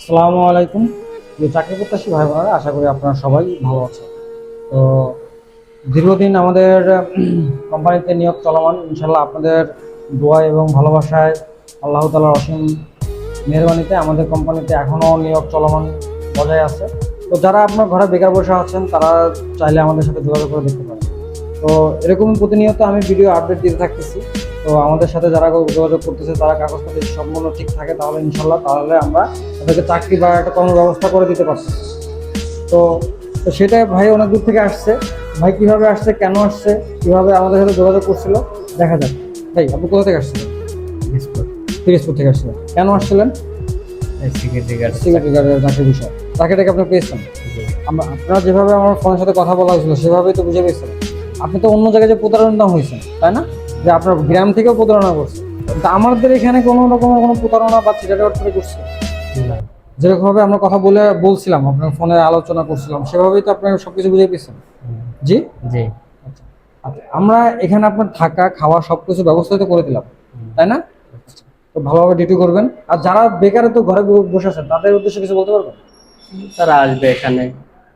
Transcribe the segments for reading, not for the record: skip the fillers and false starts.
আসসালামু আলাইকুম। চাকরি প্রত্যাশী ভাই বোনেরা, আশা করি আপনারা সবাই ভালো আছেন। তো দীর্ঘদিন আমাদের কোম্পানিতে নিয়োগ চলমান। ইনশাল্লাহ আপনাদের দোয়া এবং ভালোবাসায়, আল্লাহ তাআলার অসীম মেহরবানিতে আমাদের কোম্পানিতে এখনও নিয়োগ চলমান বজায় আছে। তো যারা আপনার ঘরে বেকার বসে আছেন তারা চাইলে আমাদের সাথে যোগাযোগ করে দেখতে পারেন। তো এরকম প্রতিনিয়ত আমি ভিডিও আপডেট দিতে থাকতেছি। তো আমাদের সাথে যারা যোগাযোগ করতেছে তারা কাগজপত্র সম্পূর্ণ ঠিক থাকে, তাহলে ইনশাল্লাহ তাহলে আমরা তাদেরকে চাকরি বা একটা কর্মব্যবস্থা করে দিতে পারতেছি। তো তো সেটা ভাই অনেক দূর থেকে আসছে। ভাই কিভাবে আসছে, কেন আসছে, কিভাবে আমাদের সাথে যোগাযোগ করছিল, দেখা যাক। ভাই আপনি কোথা থেকে আসছিলেন? বিস্কুট পিরোজপুর থেকে আসছিলেন। কেন আসছিলেন? Security guard. সিকিউরিটি গার্ডের চাকরির বিষয়। চাকরিটাকে আপনি পেয়েছেন? জি। আপনারা যেভাবে আমার ফোনের সাথে কথা বলা হয়েছিল সেভাবেই তো বুঝে পেয়েছিলেন। আপনি তো অন্য জায়গায় যে প্রতারণা হয়েছেন, তাই না? যে আপনার গ্রাম থেকেও প্রতারণা করছে। কিন্তু আমাদের এখানে কোনো রকমের কোনো প্রতারণা বা চিটাগাট করছে না। যেরকমভাবে আমরা কথা বলছিলাম, আপনার ফোনে আলোচনা করছিলাম, সেভাবেই তো আপনার সবকিছু বুঝে পেয়েছেন। হুম, জি। জি। আচ্ছা। আচ্ছা, আমরা এখানে আপনার থাকা খাওয়া সবকিছু ব্যবস্থা তো করে দিলাম, হুম। তাই না? তো ভালোভাবে ডিউটি করবেন। আর যারা বেকার তো ঘরে বসে আছেন তাদের উদ্দেশ্যে কিছু বলতে পারবেন? তারা আসবে এখানে,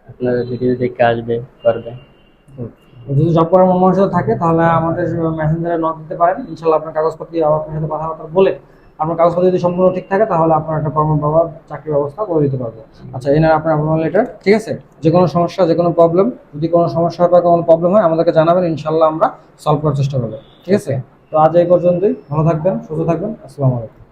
আপনার ভিডিও দেখে আসবে, করবে। যদি জব করার মন মানসিকতা থাকে তাহলে আমাদের মেসেঞ্জারে নক দিতে পারেন। ইনশাল্লাহ আপনার কাগজপত্র আপনার সাথে কথাবার্তা বলে আপনার কাগজপত্র যদি সম্পূর্ণ ঠিক থাকে তাহলে আপনার একটা কর্ম বা চাকরির ব্যবস্থা করে দিতে পারবো। আচ্ছা, এই না আপনার অ্যাপয়েন্টমেন্ট লেটার, ঠিক আছে? যে কোনো সমস্যা, যে কোনো প্রবলেম, যদি কোনো সমস্যা হয় বা কোনো প্রবলেম হয় আমাদেরকে জানাবেন, ইনশাল্লাহ আমরা সলভ করার চেষ্টা করবো, ঠিক আছে? তো আজ এই পর্যন্তই। ভালো থাকবেন, সুস্থ থাকবেন। আসসালামু আলাইকুম।